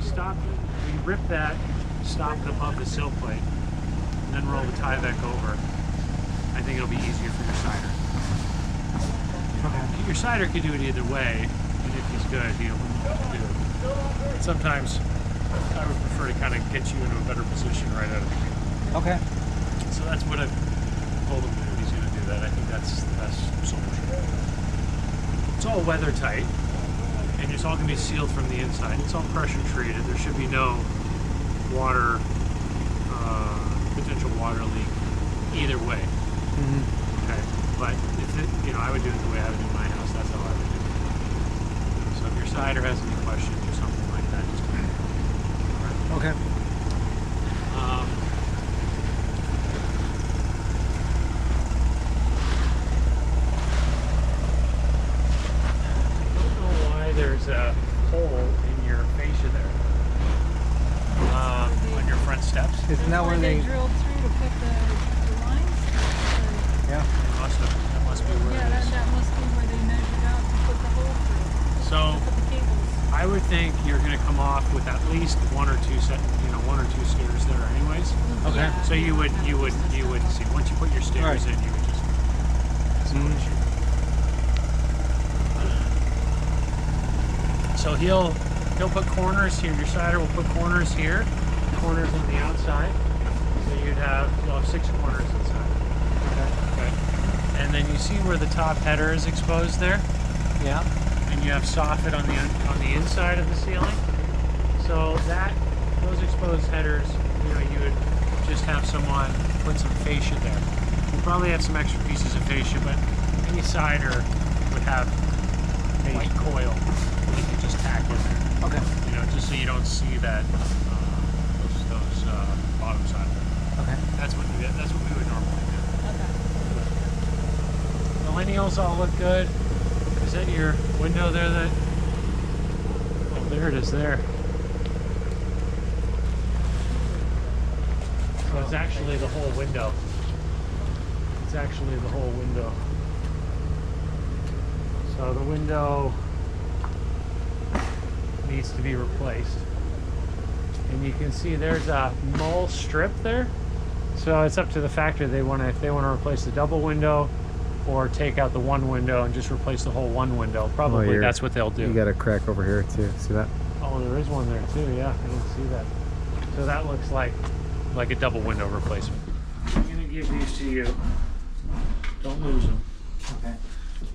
we rip that, stop it above the sill plate, and then roll the tie back over, I think it'll be easier for your cider. Okay. Your cider could do it either way, and if he's good, he'll know what to do. But sometimes I would prefer to kind of get you into a better position right out of the gate. Okay. So that's what I've told him to do. He's going to do that. I think that's the best solution. It's all weather tight, and it's all going to be sealed from the inside. It's all pressure treated. There should be no water, potential water leak either way. Okay, but if it, I would do it the way I would do in my house. That's how I would do it. So if your cider has any questions or something like that, just come in. All right. Okay. There's a hole in your fascia there on your front steps. Isn't that where they drilled through to put the lines? Yeah. That must be where it is. That must be where they measured out to put the hole through. So to put the cables. I would think you're going to come off with at least one or two stairs there, anyways. Okay. Yeah. So you would see once you put your stairs in, you would just. That's no issue. So he'll put corners here. Your cider will put corners here, corners on the outside. So you'll have 6 corners inside. Okay. And then you see where the top header is exposed there. Yeah. And you have soffit on the inside of the ceiling. So those exposed headers, you would just have someone put some fascia there. You'll probably have some extra pieces of fascia, but any cider would have white coil. You can just tack in there. Okay. Just so you don't see that those bottom side. Okay. That's what we would normally do. Okay. The lineals all look good. Is that your window there? Oh, there it is. There. So it's actually the whole window. It's actually the whole window. So the window needs to be replaced, and you can see there's a mole strip there. So it's up to the factory. If they want to replace the double window, or take out the one window and just replace the whole one window. Probably that's what they'll do. You got a crack over here too. See that? Oh, there is one there too. Yeah, I didn't see that. So that looks like a double window replacement. I'm gonna give these to you. Don't lose them. Okay.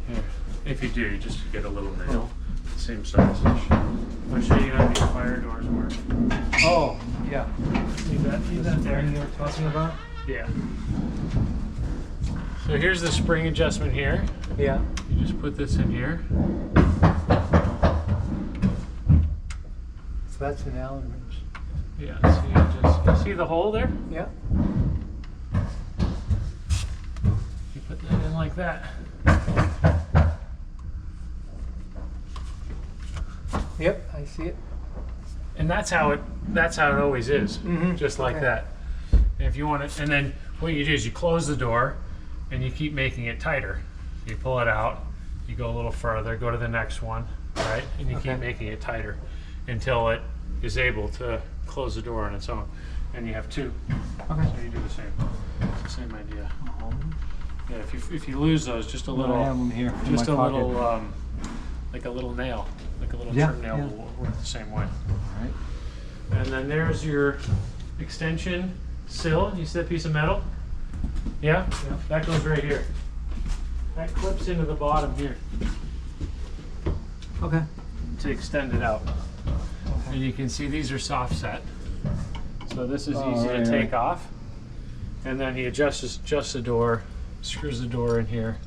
Here. If you do, just get a little nail. Same size. I'll show you how these fire doors work. Oh, yeah. Leave that there. You were talking about? Yeah. So here's the spring adjustment here. Yeah. You just put this in here. So that's an Allen wrench. Yeah. So you see the hole there? Yeah. You put that in like that. Yep, I see it. And that's how it always is. Just like that. And if you want it, and then what you do is you close the door and you keep making it tighter. So you pull it out, you go a little further, go to the next one, right? And you keep making it tighter until it is able to close the door on its own. And you have 2. Okay. So you do the same. It's the same idea. Yeah, if you lose those, just a little, I have them here. just a little, like a little nail, like a little trim nail will work the same way. All right. And then there's your extension sill. You see that piece of metal? Yeah? Yeah. That goes right here. That clips into the bottom here Okay. to extend it out. And you can see these are soft set. So this is easy to take off. And then he adjusts the door, screws the door in here,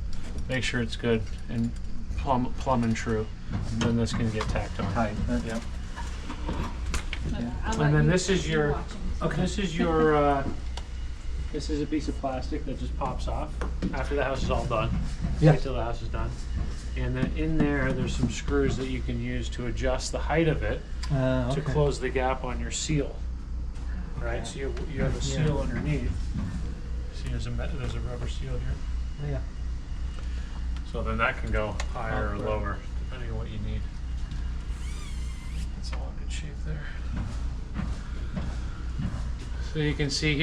make sure it's good and plumb and true. And then this can get tacked on. Tight. Yep. Yeah. And then this is your, this is your, this is a piece of plastic that just pops off after the house is all done. Yeah. Wait till the house is done. And then in there's some screws that you can use to adjust the height of it to close the gap on your seal. Right, so you have a seal underneath. See, there's a rubber seal here. Yeah. So then that can go higher or lower, depending on what you need. It's all in good shape. shape there. So you can see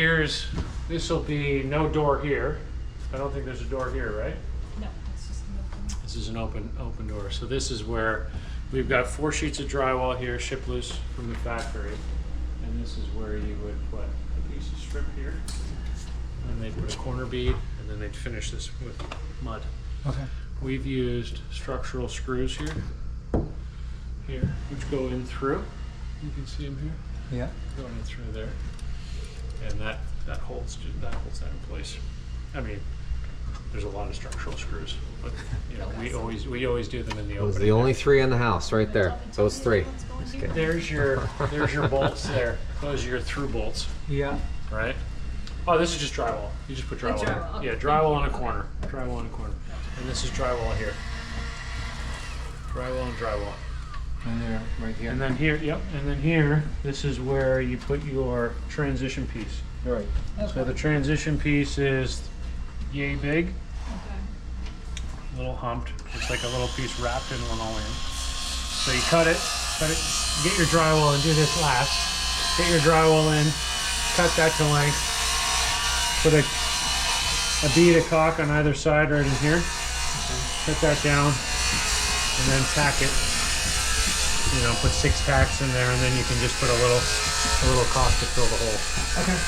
this will be no door here. I don't think there's a door here, right? No, it's just an open. This is an open door. So this is where we've got 4 sheets of drywall here, shipped loose from the factory. And this is where you would put a piece of strip here. And they'd put a corner bead, and then they'd finish this with mud. Okay. We've used structural screws here, which go in through. You can see them here, Yeah. going in through there, and that holds that in place. I mean, there's a lot of structural screws, but you know, we always do them in the Those are opening. the only 3 in the house, right there. Those 3. Just kidding. There's your bolts there. Those are your through bolts, Yeah. right? Oh, this is just drywall. You just put drywall. Here. drywall, okay. Yeah, drywall in a corner. Drywall in a corner. And this is drywall here. Drywall and drywall. And they're right here. And then here, yep. And then here, this is where you put your transition piece. Right. So the transition piece is yay big, Okay. a little humped. It's like a little piece wrapped in linoleum. So you cut it, get your drywall and do this last. Get your drywall in, cut that to length. Put a bead of caulk on either side right in here. Cut that down and then tack it. You know, put 6 tacks in there, and then you can just put a little caulk to fill the hole. Okay.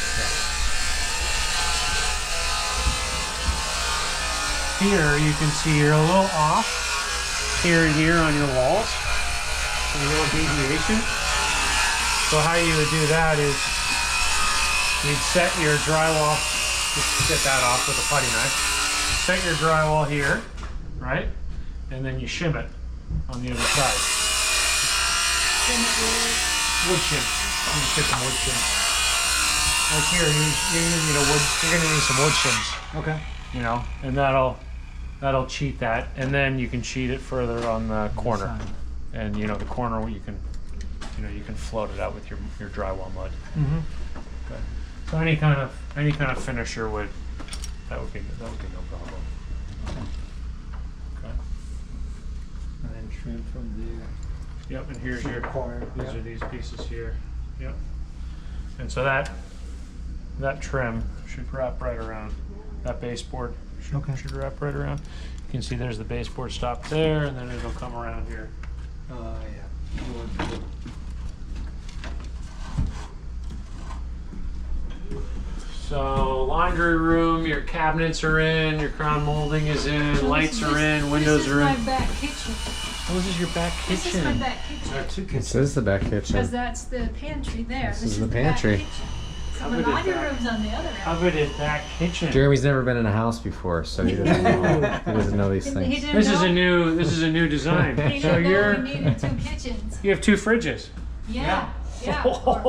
Here you can see you're a little off here and here on your walls. A little deviation. So how you would do that is you'd set your drywall, just get that off with a putty knife. Set your drywall here, right? And then you shim it on the other side. Wood shim. You just get some wood shim. Like here, you're gonna need some wood shims. Okay. You know, and that'll cheat that, and then you can cheat it further on the corner. Side. And you know, the corner you can float it out with your drywall mud. Mm-hmm. Okay. So any kind of finisher would be no problem. Okay. And then trim from there. Yep. And here's your Corner, These yeah. are these pieces here. Yep. And so that trim should wrap right around that baseboard. Should wrap right around. You can see there's the baseboard stop there, and then it'll come around here. Yeah. Wood. So laundry room, your cabinets are in, your crown molding is in, lights are in, windows are in. This is my back kitchen. Oh, this is your back This is my kitchen. back kitchen. This is the back Because kitchen. that's the pantry there. This This is is the back pantry. kitchen. So the Coveted laundry back. room's on the other end. Coveted back kitchen. Jeremy's never been in a house before, so he doesn't know these He things. didn't This is know- a new design. He So didn't know you're we needed 2 kitchens. you have 2 fridges. Yeah. Yeah. Whoa.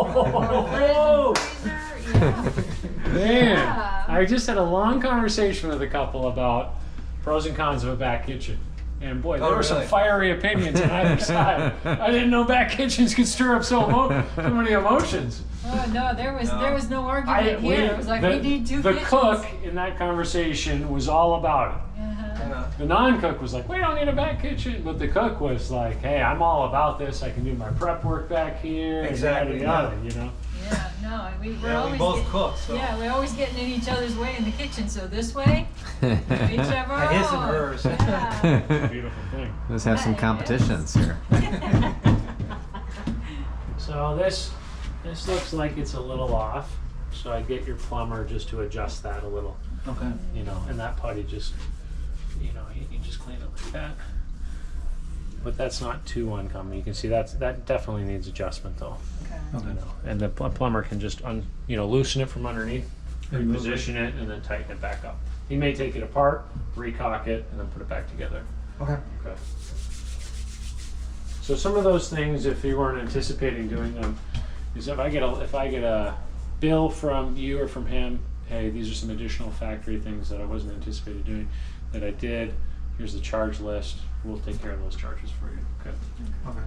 Or a fridge and freezer. Yeah. Man, Yeah. I just had a long conversation with a couple about pros and cons of a back kitchen. And boy, there were some really? fiery opinions on either side. I didn't know back kitchens could stir up so many emotions. Oh no, there was no argument here. It was like we need 2 the kitchens. cook in that conversation was all about it. Uh-huh. The non-cook was like, we don't need a back kitchen. But the cook was like, hey, I'm all about this. I can do my prep work back here. Exactly, And yada, yada, you know? Yeah, no, we're Yeah, always we both cook, so. Yeah, we're always getting in each other's way in the kitchen. So this way, each of our His and own. hers. Yeah. It's a beautiful thing. Let's have some competitions here. So this looks like it's a little off. So I get your plumber just to adjust that a little, Okay. you know, and that putty just, you know, you can just clean it like that. But that's not too uncommon. You can see that definitely needs adjustment though. Okay. You know, and the plumber can just loosen it from underneath, Remove it. reposition it, and then tighten it back up. He may take it apart, recock it, and then put it back together. Okay. Okay. So some of those things, if you weren't anticipating doing them, is if I get a bill from you or from him, hey, these are some additional factory things that I wasn't anticipating doing that I did. Here's the charge list. We'll take care of those charges for you. Okay. Okay.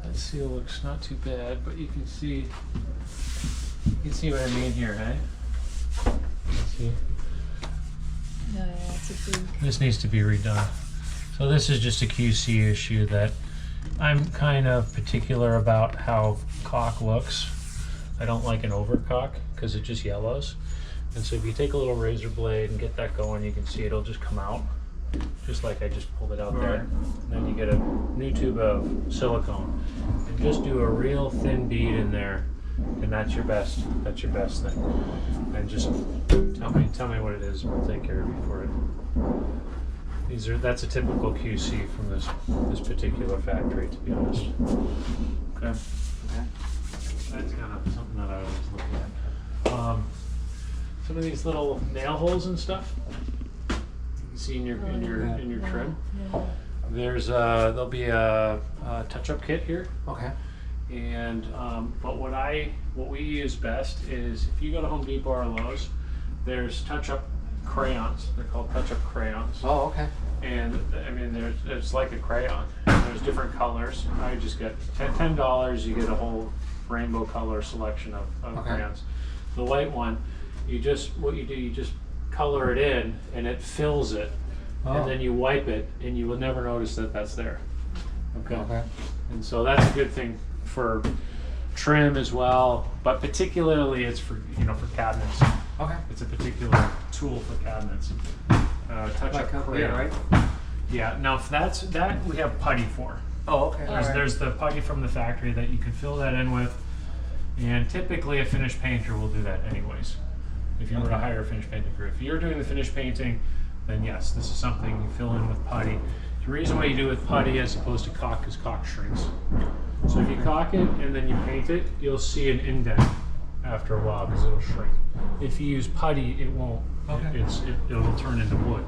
That seal looks not too bad, but you can see what I mean here, hey? See? No, yeah, it's It's a big. This needs to be redone. So this is just a QC issue that I'm kind of particular about how caulk looks. I don't like an overcaulk because it just yellows. And so if you take a little razor blade and get that going, you can see it'll just come out, just like I just pulled it out there. And then you get a new tube of silicone and just do a real thin bead in there, and that's your best thing. And just tell me what it is, and we'll take care of you for it. That's a typical QC from this particular factory, to be honest. Okay. That's kind of something that I always look at. Some of these little nail holes and stuff you can see in your trim. Yeah. There'll be a touch-up kit here. Okay. And but what we use best is if you go to Home Depot or Lowe's, there's touch-up crayons. They're called touch-up crayons. Oh, okay. And I mean, it's like a crayon. There's different colors. I just get $10. You get a whole rainbow color selection of Okay. crayons. The white one, you just color it in, and it fills it, Oh. and then you wipe it, and you will never notice that that's there. Okay. Okay. And so that's a good thing for trim as well, but particularly it's for cabinets. Okay. It's a particular tool for cabinets. Touch Like up up crayon. here, right? Yeah. Now if that we have putty for. Oh, okay. There's the putty from the factory that you can fill that in with, and typically a finished painter will do that anyways. If you were to Okay. hire a finished painting crew, if you're doing the finished painting, then yes, this is something you fill in with putty. The reason why you do it with putty as opposed to caulk is caulk shrinks. So if you caulk it and then you paint it, you'll see an indent after a while because it'll shrink. If you use putty, it won't. Okay. It'll turn into wood.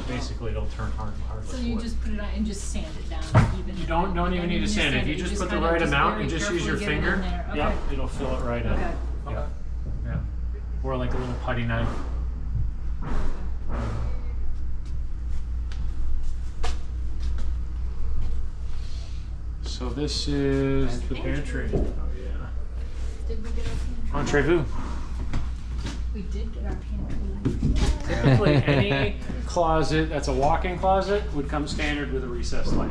Basically, it'll turn hardwood. So you wood. just put it on and just sand it down, even. You don't even need to sand it. If you just put the kind of right amount very and just use your carefully get it in finger, there. yeah, Okay. it'll fill it right in. Okay. Yeah. Yeah. Or like a little putty knife. So this is the pantry. Oh yeah. Did we get our pantry? Entree-vous. We did get our pantry. Typically, any closet that's a walk-in closet would come standard with a recessed light.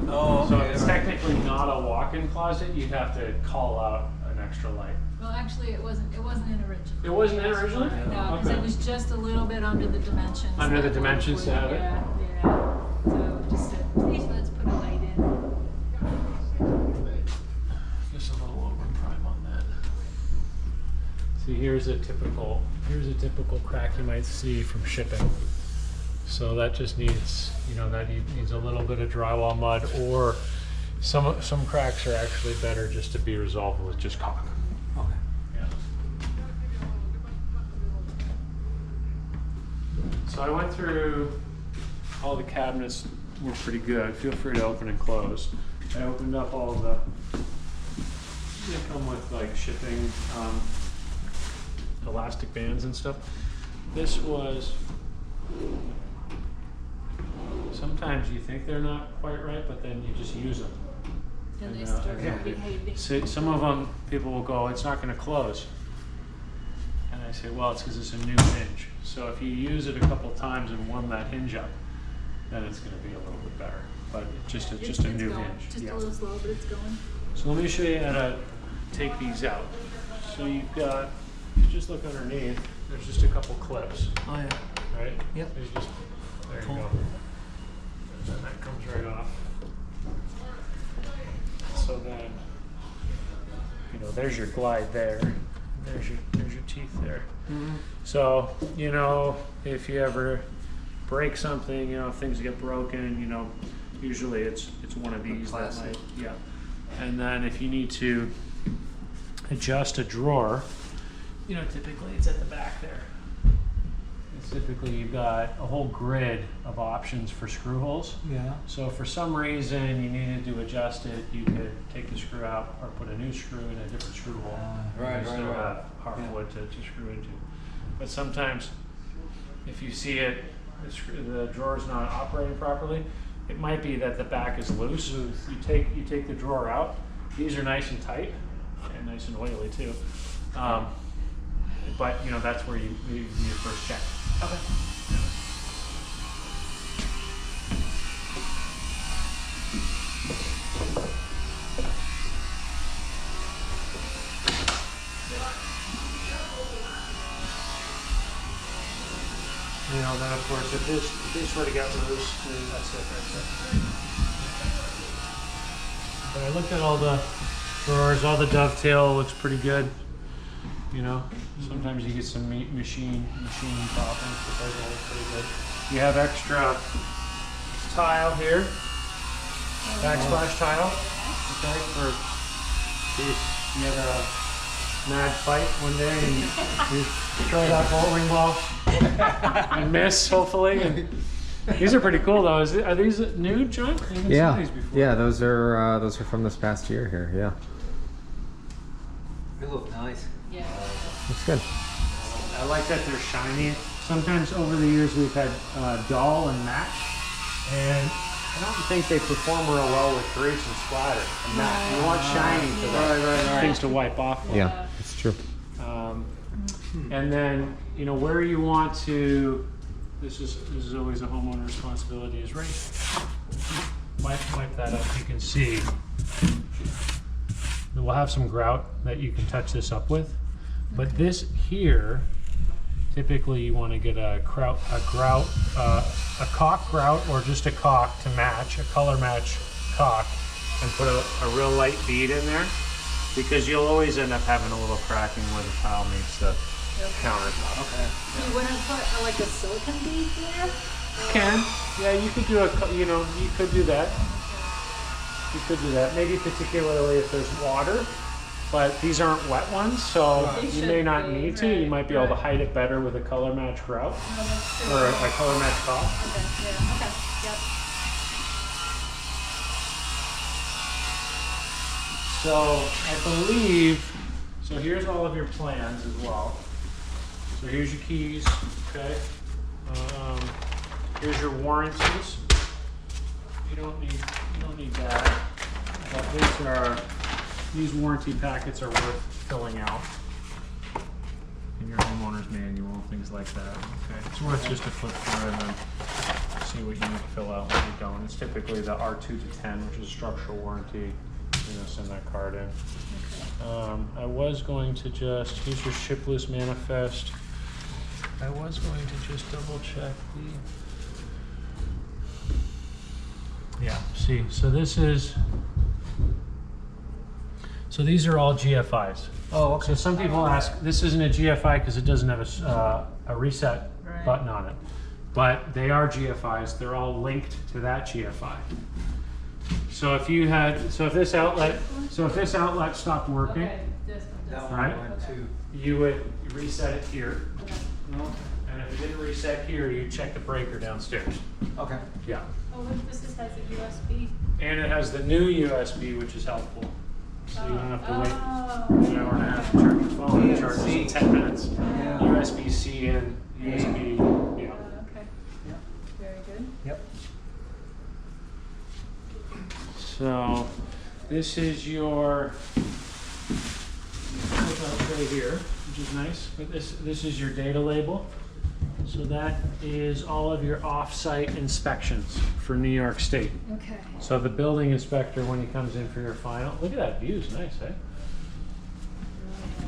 Oh, So okay. if it's technically not a walk-in closet, you'd have to call out an extra light. Well, actually, it wasn't in originally. It wasn't in originally? No, because Okay. it was just a little bit under the dimensions. Under the that dimensions to have it? Yeah, yeah. So just said, please, let's put a light in. Just a little over prime on that. See, here's a typical crack you might see from shipping. So that just needs, that needs a little bit of drywall mud, or some cracks are actually better just to be resolved with just caulk. Okay. Yeah. So I went through all the cabinets were pretty good. Feel free to open and close. I opened up all the, they come with like shipping, elastic bands and stuff. This was, sometimes you think they're not quite right, but then you just use them. And they And, start yeah. behaving. So some of them, people will go, it's not going to close. And I say, well, it's because it's a new hinge. So if you use it a couple times and warm that hinge up, then it's going to be a little bit better. But it's just a It's new going. hinge. Just Yeah. a little slow, but it's going. So let me show you how to take these out. So you've got, just look underneath, there's just a couple clips, Oh, yeah. right? Yep. There's just, there you Cool. go. And then that comes right off. So then, there's your glide there. There's your teeth there. Mm-hmm. So, if you ever break something, if things get broken, usually it's one of these that Plastic. might, yeah. And then if you need to adjust a drawer, typically it's at the back there. It's typically you've got a whole grid of options for screw holes. Yeah. So if for some reason you needed to adjust it, you could take the screw out or put a new screw in a different screw hole. Right, You still right, right. have hardwood to screw into. But sometimes if you see it, the drawer's not operating properly, it might be that the back is loose. You take the drawer out. These are nice and tight and nice and oily too. But that's where you first check. Okay. and then of course if this were to get loose, then that's it right there. But I looked at all the drawers, all the dovetail looks pretty good. You know, sometimes you get some machine problems, but those all look pretty good. You have extra tile here, backsplash tile, okay, for case you have a mad fight one day and you throw that bowling ball and miss, hopefully. And these are pretty cool, though. Are these new, John? I haven't Yeah, seen these before. yeah, those are from this past year here. Yeah, They look nice. Yeah. it's good. I like that they're shiny. Sometimes over the years we've had dull and matte, and I don't think they perform real well with grease and splatter. And matte. You want shiny for the things to wipe off. Yeah, it's true. And then, you know, where you want to, this is always a homeowner responsibility, is right. Wipe that up. You can see we'll have some grout that you can touch this up with, but this here, typically you want to get a caulk grout or just a caulk to match, a color match caulk, and put a real light bead in there, because you'll always end up having a little cracking where the tile meets the countertop. Okay. You want to put like a silicone bead there? Can. Yeah, you could do you could do that. You could do that. Maybe particularly if there's water, but these aren't wet ones, so you may not need to. You might be able to hide it better with a color match grout or a color match caulk. Okay, yeah, okay, yep. So I believe, so here's all of your plans as well. So here's your keys, okay? Here's your warranties. You don't need that. But these warranty packets are worth filling out in your homeowner's manual, things like that. Okay, it's worth just to flip through and then see what you need to fill out when you're done. It's typically the R2 to 10, which is a structural warranty. Send that card in. Okay. I was going to just, here's your shipless manifest. I was going to just double check yeah, see, so these are all GFIs. Oh, okay. So some people ask, this isn't a GFI because it doesn't have a reset button on it, but they are GFIs. They're all linked to that GFI. So if this outlet stopped working, Okay, this one, That this one Right. went to. you would reset it here. Okay. And if it didn't reset here, you check the breaker downstairs. Okay. Yeah. Oh, look, this has a USB. And it has the new USB, which is helpful. So you don't have to wait Oh. an hour and a half to charge your phone. It charges in 10 minutes. Yeah. USB-C and USB, yeah. Okay. Yep. Very good. Yep. So this is your right here, which is nice. But this is your data label. So that is all of your off-site inspections for New York State. Okay. So the building inspector, when he comes in for your final, look at that view, it's nice, eh?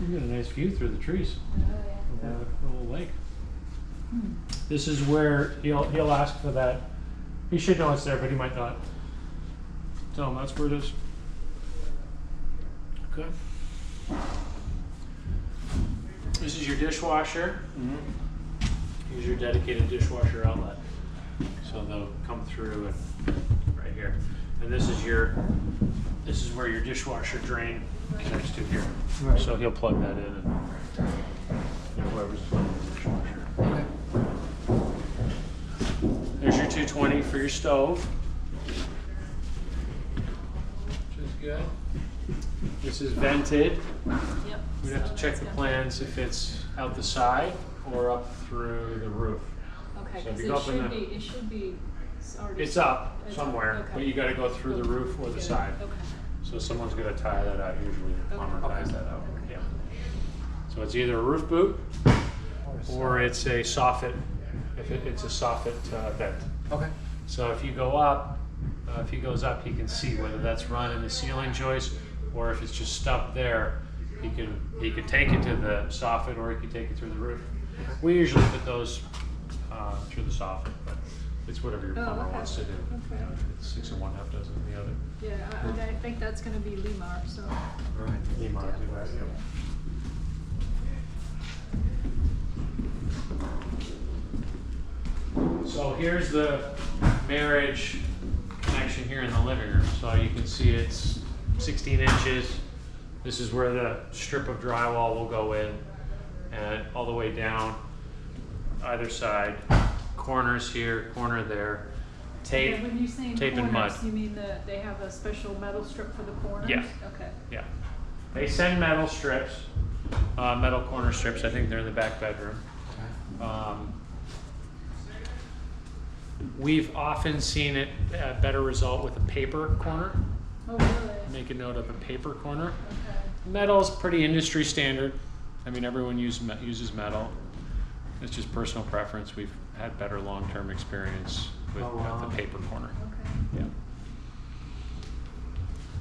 You got a nice view through the trees. Oh, Of the little lake. This is where he'll ask for that. He should know it's there, but he might not. Tell him that's where it is. Okay. This is your dishwasher. Here's your dedicated dishwasher outlet. So they'll come through and right here. And this is where your dishwasher drain connects to here. Right. So he'll plug that in and whoever's plugging the dishwasher. Okay. There's your 220 for your stove. Which is good. This is vented. Yep. We'd have to check the plans if it's out the side or up through the roof. Okay, So if because you go up in it should be already. It's up It's somewhere, up, okay. but you gotta go through the roof or the Good. side. Okay. So someone's gonna tie that out, usually the Okay. plumber ties Okay. that out, yeah. So it's either a roof boot or it's a soffit, it's a soffit vent. Okay. So if you go up, if he goes up, he can see whether that's run in the ceiling joist or if it's just stuck there. He can take it to the soffit or he can take it through the roof. We usually put those through the soffit, but it's whatever your Oh, plumber okay. wants to do. Okay. You know, it's 6 in one, half dozen in the other. Yeah, I think that's gonna be Limar, so. Right. Limar, do that, yep. So here's the marriage connection here in the living room. So you can see it's 16 inches. This is where the strip of drywall will go in, and all the way down either side. Corners here, corner there. Tape, And when you say tape and mud. corners, you mean they have a special metal strip for the corners? Yeah. Okay. Yeah. They send metal strips, metal corner strips. I think they're in the back bedroom. We've often seen it better result with a paper corner. Oh, really? Make a note of a paper corner. Okay. Metal's pretty industry standard. I mean, everyone uses metal. It's just personal preference. We've had better long-term experience with Oh, wow. the paper corner. Okay. Yeah.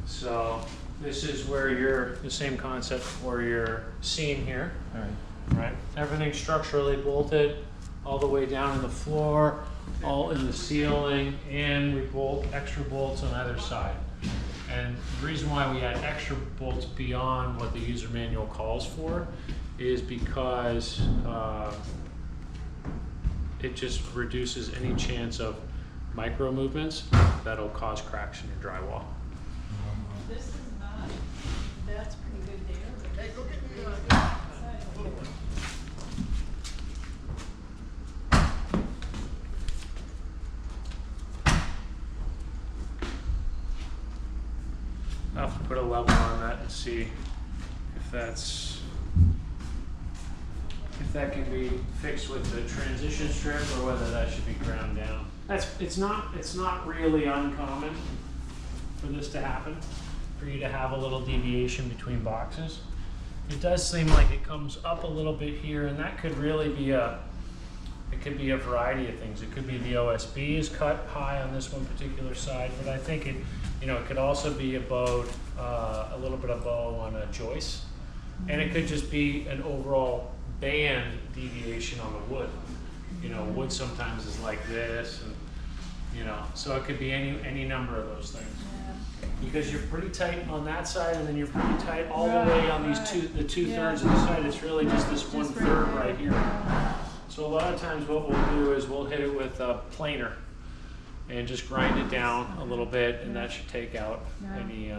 So this is where the same concept where you're seeing here. All right. Right. Everything structurally bolted all the way down in the floor, all in the ceiling, and we bolt extra bolts on either side. And the reason why we add extra bolts beyond what the user manual calls for is because it just reduces any chance of micro movements that'll cause cracks in your drywall. This is not, that's pretty good there. Hey, go get me I'll have to put a level on that and see if that can be fixed with the transition strip or whether that should be ground down. It's not really uncommon for this to happen, for you to have a little deviation between boxes. It does seem like it comes up a little bit here, and that could really be it could be a variety of things. It could be the OSB is cut high on this one particular side, but I think it could also be about a little bit of bow on a joist, and it could just be an overall band deviation on the wood. Wood sometimes is like this, and so it could be any number of those things. Because you're pretty tight on that side, and then you're pretty tight all the way on these the 2/3 of the side. It's really just this 1/3 right here. So a lot of times what we'll do is we'll hit it with a planer and just grind it down a little bit, and that should take out any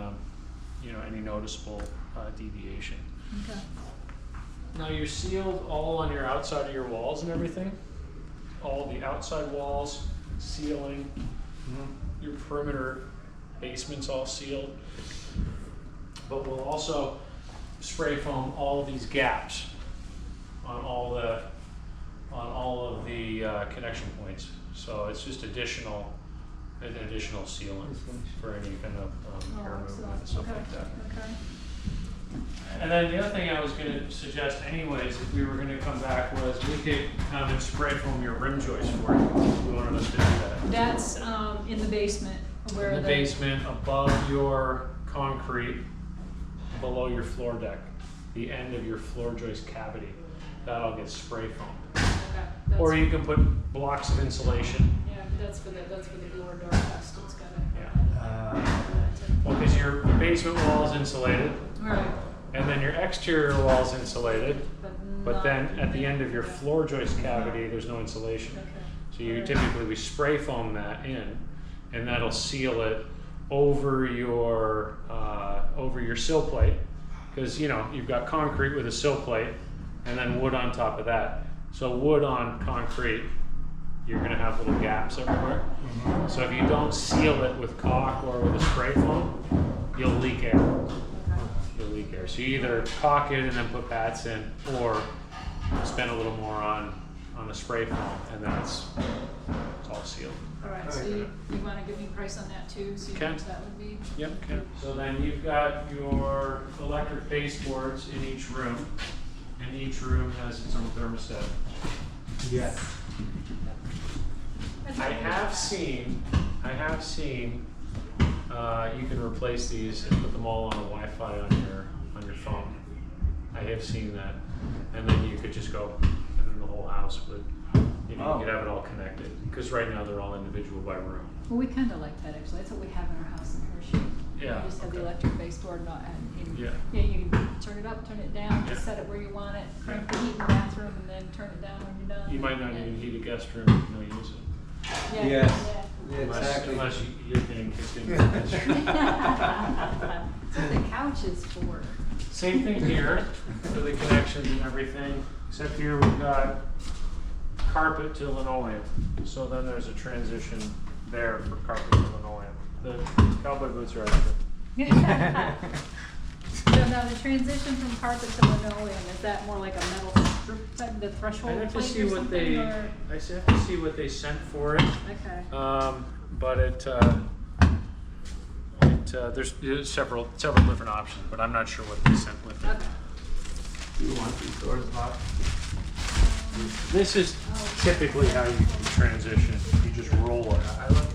noticeable deviation. Okay. Now you're sealed all on your outside of your walls and everything. All the outside walls, ceiling, your perimeter basement's all sealed. But we'll also spray foam all of these gaps on all of the connection points. So it's just an additional sealant for any kind of hair movement and stuff like that. Okay. And then the other thing I was going to suggest anyways, if we were going to come back, was we could come and spray foam your rim joist for you. If you wanted us to do that. That's in the basement where In the basement, above your concrete, below your floor deck, the end of your floor joist cavity, that'll get spray foamed. Okay, Or you can put blocks of insulation. yeah, that's for the blower door test. It's got Well, because your basement wall is insulated, Right. and then your exterior wall is insulated, but not- then at the end of your floor joist cavity, there's no insulation. Okay. So we spray foam that in, and that'll seal it over your sill plate, because you've got concrete with a sill plate, and then wood on top of that. So wood on concrete, you're going to have little gaps everywhere. So if you don't seal it with caulk or with a spray foam, you'll leak air. You'll leak air. So you either caulk it and then put bats in, or spend a little more on the spray foam, and then it's all sealed. All right, so you want to give me a price on that too, see how Okay. much that would be? Yep. Okay. So then you've got your electric baseboards in each room, and each room has its own thermostat. Yeah. I have seen you can replace these and put them all on a Wi-Fi on your phone. I have seen that, and then you could just go, and then the whole house would You know, you could have it all connected, because right now they're all individual by room. Well, we kind of like that actually. That's what we have in our house in Hershey. Yeah, We just have the okay. electric baseboard and Yeah. yeah, you can turn it up, turn it down, just Yeah. set it where you want it, crank the Yeah. heat in the bathroom, and then turn it down when you're done. You might not And- even heat a guest room if you don't use it. Yeah, Yes. yeah. Exactly. Unless you're getting kicked in the guest room. That's what the couch is for. Same thing here for the connections and everything, except here we've got carpet to linoleum. So then there's a transition there for carpet to linoleum. The cowboy boots are extra. So now the transition from carpet to linoleum, is that more like a metal strip type, the threshold I have to plate see or what something, they, or? I have to see what they sent for it. Okay. But there's several different options, but I'm not sure what they sent with it. Okay. Do you want these doors locked? This is typically how you can transition. You just roll it.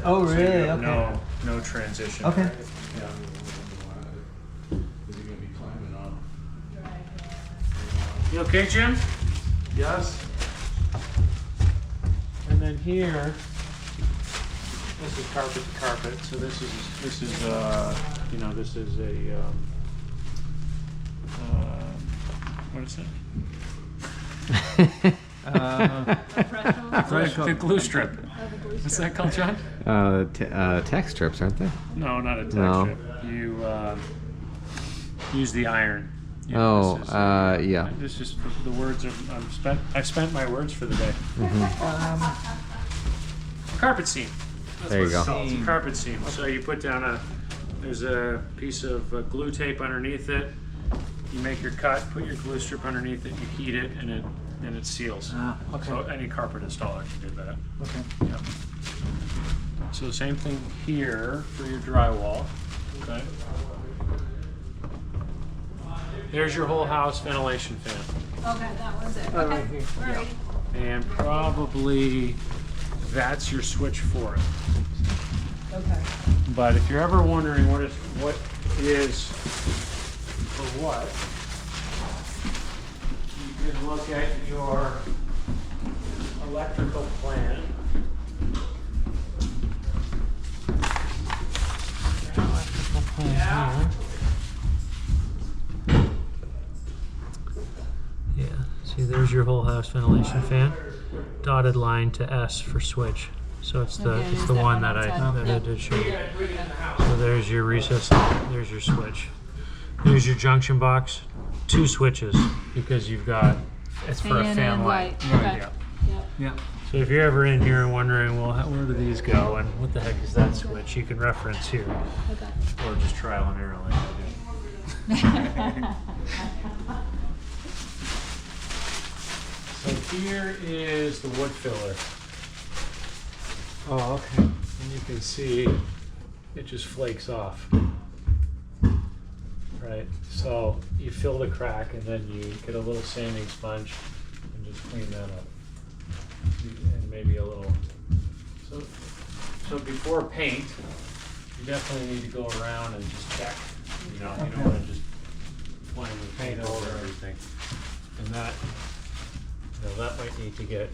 Oh, So you really? have Okay. no transition. Okay. Yeah. Is he gonna be climbing up? You okay, Jim? Yes. And then here, this is carpet to carpet. So this is you know, this is a what is it? Threshold? The glue strip. Oh, the glue What's strip. that called, John? Text strips, aren't they? No, not a text No. strip. You use the iron. You Oh, this is, yeah. This is the words I've spent my words for the day. Carpet seam. That's There what you it's go. called. It's a carpet seam. So you put down there's a piece of glue tape underneath it. You make your cut, put your glue strip underneath it, you heat it, and it seals. Ah, okay. So any carpet installer can do that. Okay. Yep. So same thing here for your drywall. Okay. There's your whole house ventilation fan. Okay, that was it. Oh, Okay. right here. All right. And probably that's your switch for it. Okay. But if you're ever wondering what is for what, you can look at your electrical plan. Electrical plan here. Yeah, see there's your whole house ventilation fan. Dotted line to S for switch. So it's the Okay, it's there's the that one one that I outside. did show you. So there's your recess, there's your switch. There's your junction box, 2 switches because you've got it's for a Fan fan and light. light. Okay. Yeah. Yep. Yeah. So if you're ever in here and wondering, well, where do these go and what the heck is that switch? You can reference here Okay. or just trial and error like I did. So here is the wood filler. Oh, okay. And you can see it just flakes off. Right, so you fill the crack and then you get a little sanding sponge and just clean that up. And maybe a little, so before paint, you definitely need to go around and just check. You know, you don't want to just blame the paint over everything. And that, that might need to get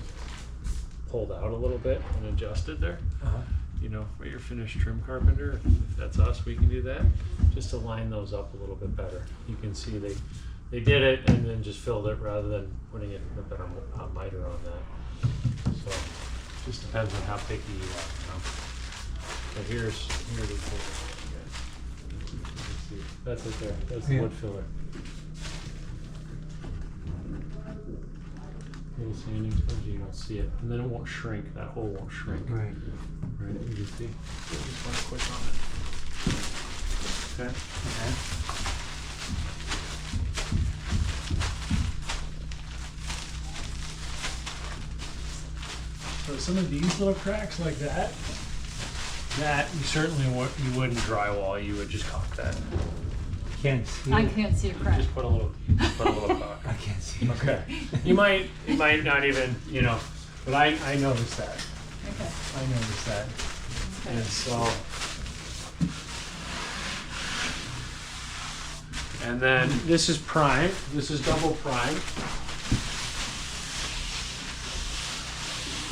pulled out a little bit and adjusted there. You know, for your finished trim carpenter, if that's us, we can do that. Just to line those up a little bit better. You can see they did it and then just filled it rather than putting it in a better miter on that. So just depends on how picky you are. So here it is. That's it there. That's the Yeah. wood filler. Little sanding sponge, you don't see it, and then it won't shrink. That hole won't shrink. Right. Right, you can see. So just want to click on it. Okay. So some of these little cracks like that you certainly you wouldn't drywall. You would just caulk that. Can't see. I can't see a crack. Just put a little caulk. I can't see. Okay. You might not even, but I noticed that. Okay. I noticed that. Okay. And so, and then this is prime. This is double prime.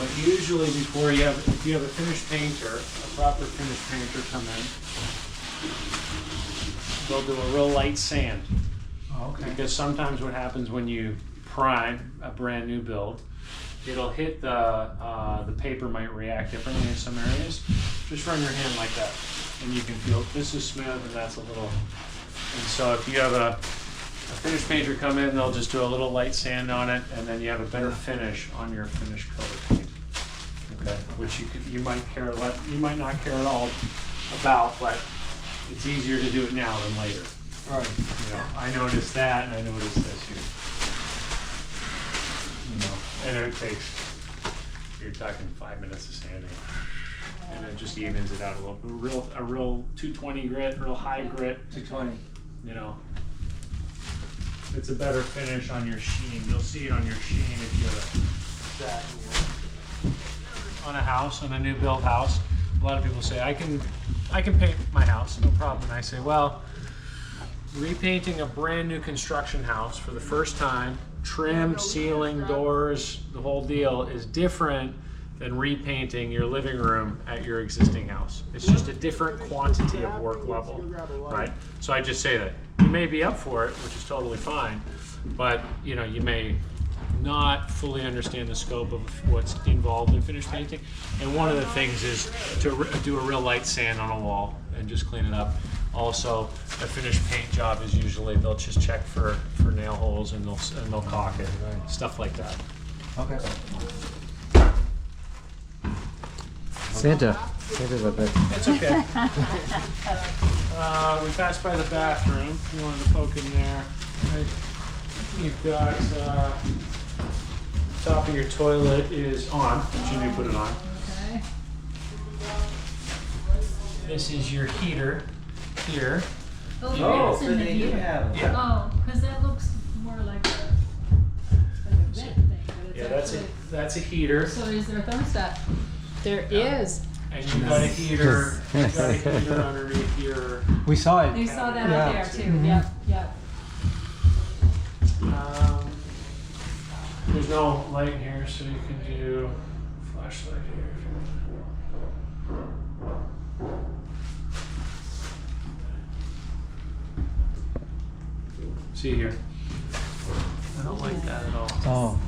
But usually before you have, if you have a finished painter, a proper finished painter come in, they'll do a real light sand. Oh, okay. Because sometimes what happens when you prime a brand new build, it'll hit the paper might react differently in some areas. Just run your hand like that, and you can feel this is smooth and that's a little. And so if you have a finished painter come in, they'll just do a little light sand on it, and then you have a better finish on your finished color paint. Okay, which you might not care at all about, but it's easier to do it now than later. Right. You know, I noticed that, and I noticed this here. You know, and it takes, you're talking 5 minutes of sanding, and it just evens it out a little. A real 220 grit, real high grit. 220. You know, it's a better finish on your sheen. You'll see it on your sheen if you have that on a house, on a new built house. A lot of people say, I can paint my house, no problem. And I say, well, repainting a brand new construction house for the first time, trim, ceiling, doors, the whole deal is different than repainting your living room at your existing house. It's just a different quantity of work level, right? So I just say that you may be up for it, which is totally fine, but you know, you may not fully understand the scope of what's involved in finished painting. And one of the things is to do a real light sand on a wall and just clean it up. Also, a finished paint job is usually, they'll just check for nail holes and they'll caulk it, stuff like that. Okay. Santa's up there. It's okay. We passed by the bathroom. You wanted to poke in there. Right. You've got top of your toilet is on. Jimmy put it on. Okay. This is your heater here. Oh, Oh, it's in the heater. Yeah. Oh, because that looks more like a vent thing, but it's Yeah, actually. that's a heater. So is there a thermostat? There is. And you've got a heater. You've got a heater underneath your. We saw it. You saw that Yeah. up there too. Yep, yep. There's no light here, so you can do flashlight here if you want. See here. I don't like that at all. Oh.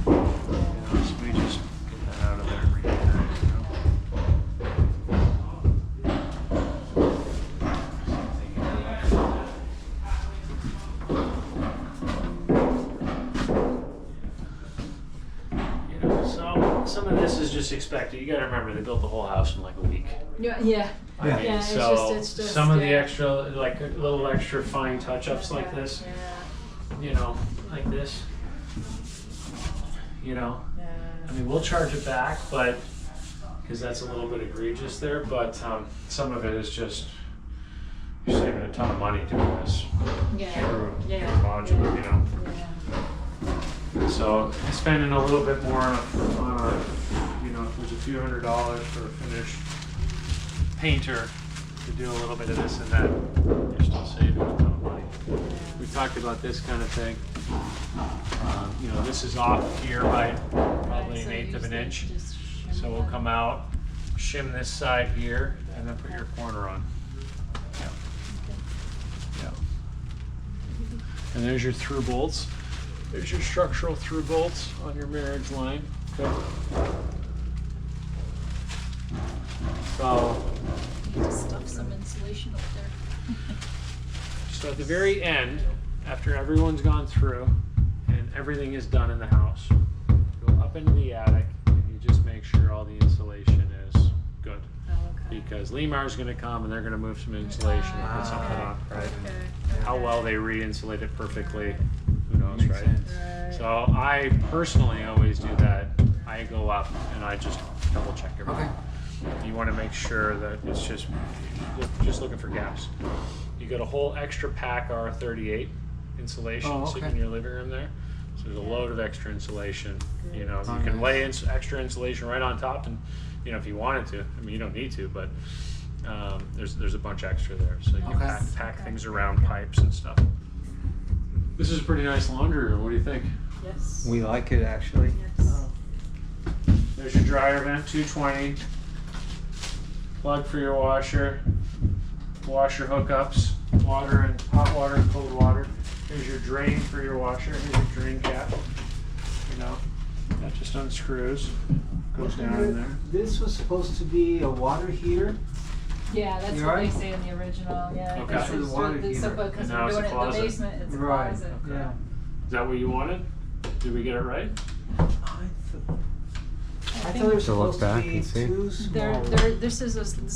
You know, so we just get that out of there and read that, you know. You know, so some of this is just expected. You gotta remember, they built the whole house in like a week. Yeah. Yeah. I mean, Yeah, so it's just, some of the yeah. extra, like little extra fine touch-ups like this, Yeah. you know, like this. You know, Yeah. I mean, we'll charge it back, but because that's a little bit egregious there. But some of it is just you're saving a ton of money doing this Yeah. through Yeah. modular, you know. Yeah. So spending a little bit more on a you know, if there's a few $100s for a finished painter to do a little bit of this and that, you're still saving a ton of money. We talked about this kind of thing. You know, this is off here by probably an eighth of an inch. So we'll come out, shim this side here, and then put your corner on. Yeah. Yeah. And there's your through bolts. There's your structural through bolts on your marriage line. Okay. So, Just stuff some insulation up there. so at the very end, after everyone's gone through and everything is done in the house, go up into the attic and you just make sure all the insulation is good. Oh, okay. Because Limar's going to come and they're going to move some insulation and put something on, right? Okay. How well they re-insulate it perfectly, who knows, Makes right? sense. Right. So I personally always do that. I go up and I just double check everything. Okay. You want to make sure that it's just looking for gaps. You got a whole extra pack R38 insulation Oh, sitting okay. in your living room there. So there's a load of extra insulation. You know, Oh, you can nice. lay extra insulation right on top, and you know if you wanted to. I mean, you don't need to, but there's a bunch extra there, so you can Okay. pack things around pipes and stuff. This is a pretty nice laundry room. What do you think? Yes. We like it actually. Yes. Yeah. There's your dryer vent, 220. Plug for your washer. Washer hookups, water and hot water and cold water. Here's your drain for your washer. Here's your drain cap. You know, that just unscrews, goes down in there. This was supposed to be a water heater. Yeah, that's You what they right? say in the original, yeah. Okay. This For the is water so, heater. but because And now we're it's a doing it in the closet. basement, it's a Right. closet. Yeah. Is that what you wanted? Did we get it right? I thought it was To look supposed back to be and see. too small. This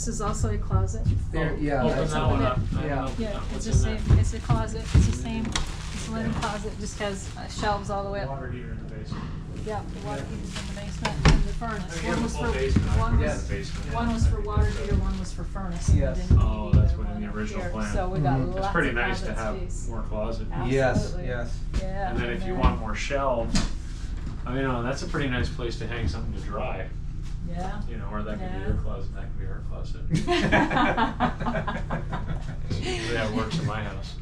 is also a closet. There, yeah. Yeah, Open it's that open one there. up. I Yeah. don't know Yeah, what's it's the in same, it's a closet, it's the same, it's a linen closet, just has shelves all the way there. up. Water heater in the basement. Yeah, the water heater's in the basement and the furnace. You One have a was full for, basement. I one put it in was, the basement. one was for water heater, one was for furnace. and we Yes. didn't need Oh, that's either what in one the up original here. plan. So we got Mhm. lots It's of pretty nice to closet have space. more closet. Yes, Absolutely. yes. Yeah. And then if you yeah. want more shelves, I mean, that's a pretty nice place to hang something to dry. Yeah. You know, or that could be Yeah. your closet, that could be her closet. Usually that works in my house.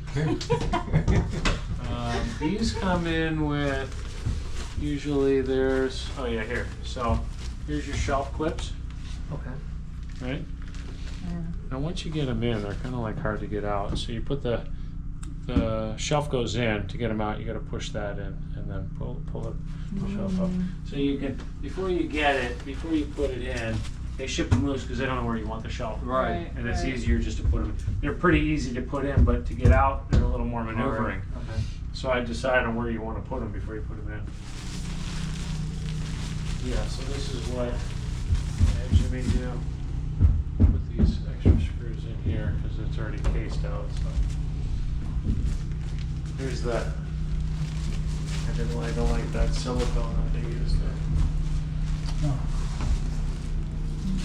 These come in with, usually there's, oh yeah, here. So here's your shelf clips, Okay. right? Yeah. Now once you get them in, they're kind of like hard to get out. So you put the shelf goes in. To get them out, you got to push that in and then pull the shelf up. So you can, before you put it in, they ship them loose because they don't know where you want the shelf. Right. And it's right. easier just to put them. They're pretty easy to put in, but to get out, they're a little more maneuvering. Okay. So I decide on where you want to put them before you put them in. Yeah. So this is what I had Jimmy do. Put these extra screws in here because it's already cased out. So here's that. I don't like that silicone that they used there.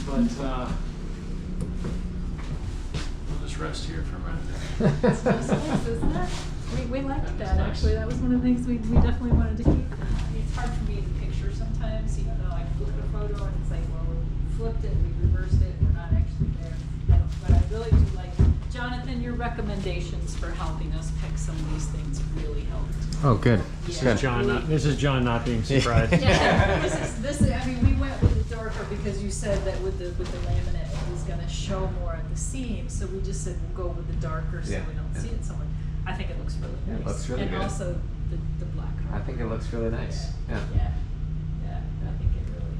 But we'll just rest here for a minute. It's nice, isn't it? We liked that, actually. That was one of the things we definitely wanted to keep. It's hard for me to picture sometimes, you know, I flip a photo and it's like, well, we flipped it, we reversed it, we're not actually there. But I really do like, Jonathan, your recommendations for helping us pick some of these things really helped. Oh, good. Yeah. Good. This is John not being surprised. Yeah, I mean, we went with the darker because you said that with the laminate, it was gonna show more at the seam, so we just said we'll go with the darker so Yeah, we don't yeah. see it so much. I think it looks really Yeah, nice. it looks really and good. also the black I carpet. think it looks really nice. Yeah. Yeah, I think it really.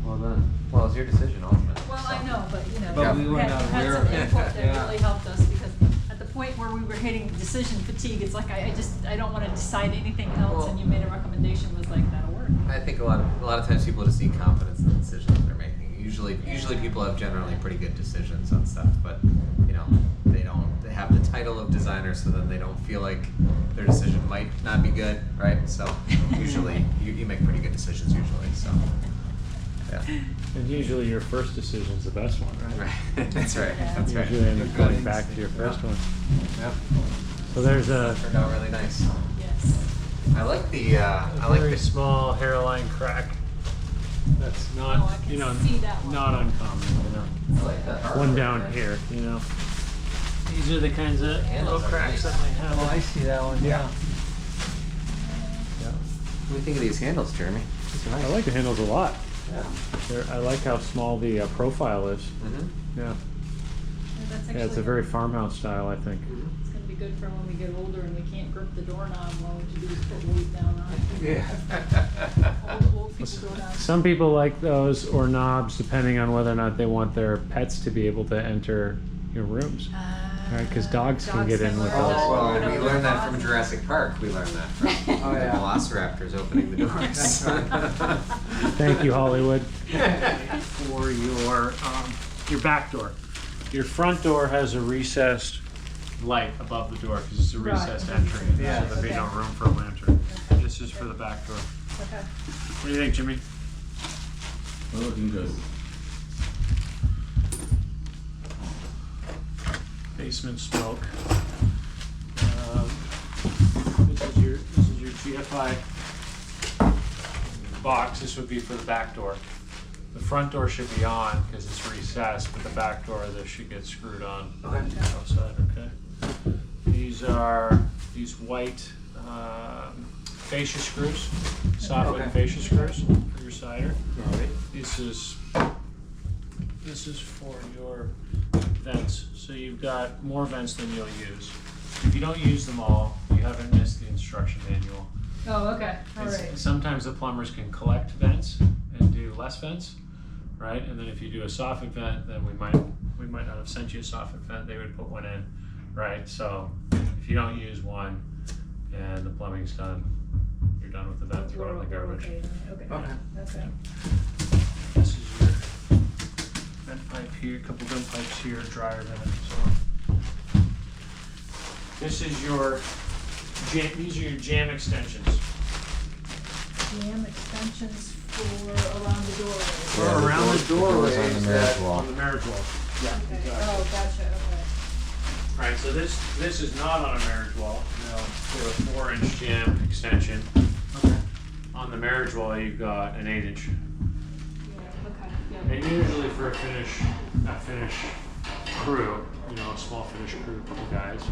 Well done. Well, it's your decision ultimately. Well, so. I know, but you know, But we were had, not had aware some of it. input that Yeah. really helped us because at the point where we were hitting decision fatigue, it's like I don't want to decide anything else, Well- and you made a recommendation was like that'll work. I think a lot of times people just need confidence in the decisions they're making. Usually people have generally pretty good decisions on stuff, but you know they have the title of designer, so then they don't feel like their decision might not be good, right? So usually you make pretty good decisions usually. So yeah, And usually your first decision's the best one, right? right. That's right. Yeah. That's right. Usually end up going back to your first one. Yep. So there's a Turned out really nice. Yes. I like the I like very the small hairline crack. That's not, Oh, I can you know, see that one. not uncommon, you know. I like that art One over down there. here, you know. These are the kinds of Handles little are cracks nice. that might have. Oh, I see that one, yeah. Yeah. What do you think of these handles, Jeremy? These are nice. I like the handles a lot. Yeah. I like how small the profile is. Mm-hmm. Yeah. Yeah, that's Yeah, it's a very farmhouse style, I think. It's gonna be good for when we get older and we can't grip the doorknob. All we have to do is put weight down on it. Yeah. Old people doorknobs. Some people like those or knobs depending on whether or not they want their pets to be able to enter your rooms. Right, 'cause dogs can get in with learn those. that, Well, you know, we their learned that from claws. Jurassic Park. We learned that from Oh, the yeah. velociraptors opening the doors. Thank you, Hollywood. For your back door. Your front door has a recessed light above the door because it's a Right. recessed entry. Yeah. So there'd be no room for a lantern. This is for the back door. Okay. What do you think, Jimmy? We're looking good. Basement smoke. This is your GFI box. This would be for the back door. The front door should be on because it's recessed, but the back door this should get screwed on. Okay. Outside, okay. These are these white fascia screws, softwood Okay. fascia screws for screw cider. Alright. This is for your vents. So you've got more vents than you'll use. If you don't use them all, you haven't missed the instruction manual. Oh, okay, all It's- right. Sometimes the plumbers can collect vents and do less vents, right? And then if you do a soffit vent, then we might not have sent you a soffit vent. They would put one in, right? So if you don't use one and the plumbing's done, you're done with the vent. Throw it in the garbage. Okay, Okay. okay. This is your vent pipe here, a couple vent pipes here, dryer vent. So this is your jam, these are your jam extensions. Jam extensions for around the doorway. Or around the doorways on the that- marriage wall. On the marriage wall. Yeah, Okay, exactly. oh, gotcha, okay. Right, so this is not on a marriage wall. No, for a 4-inch jam extension. Okay. On the marriage wall, you've got an 8-inch. Yeah, okay, yeah. And usually for a finish crew, you know, a small finish crew, couple guys,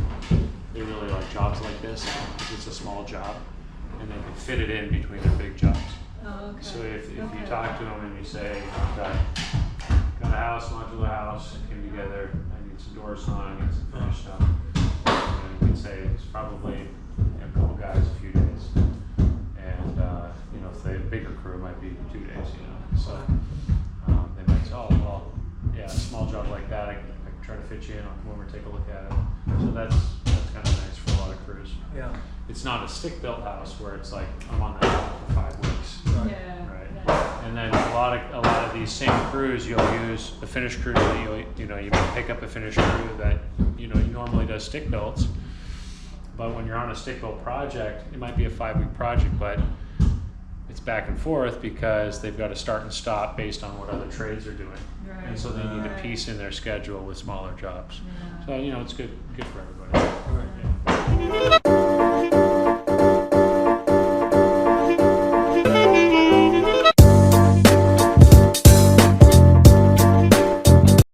they really like jobs like this because it's a small job, and they can fit it in between their big jobs. Oh, okay. So if you Okay. talk to them and you say, I've got a house, modular house, came together, I need some doors hung, I need some finish stuff. And you can say it's probably a couple guys, a few days. And, you know, if they have a bigger crew, it might be 2 days, you know. So they might say, oh, well, yeah, a small job like that, I can try to fit you in, I'll come over and take a look at it. So that's kind of nice for a lot of crews. Yeah. It's not a stick-built house where it's like, I'm on that job for 5 weeks. Yeah, Right. yeah. And then a lot of these same crews, you'll use the finished crew that you may pick up a finished crew that you normally does stick builds. But when you're on a stick built project, it might be a 5-week project, but it's back and forth because they've got to start and stop based on what other trades are doing. Right. And so they need to Right. piece in their schedule with smaller jobs. Yeah. So it's good for everybody. Right.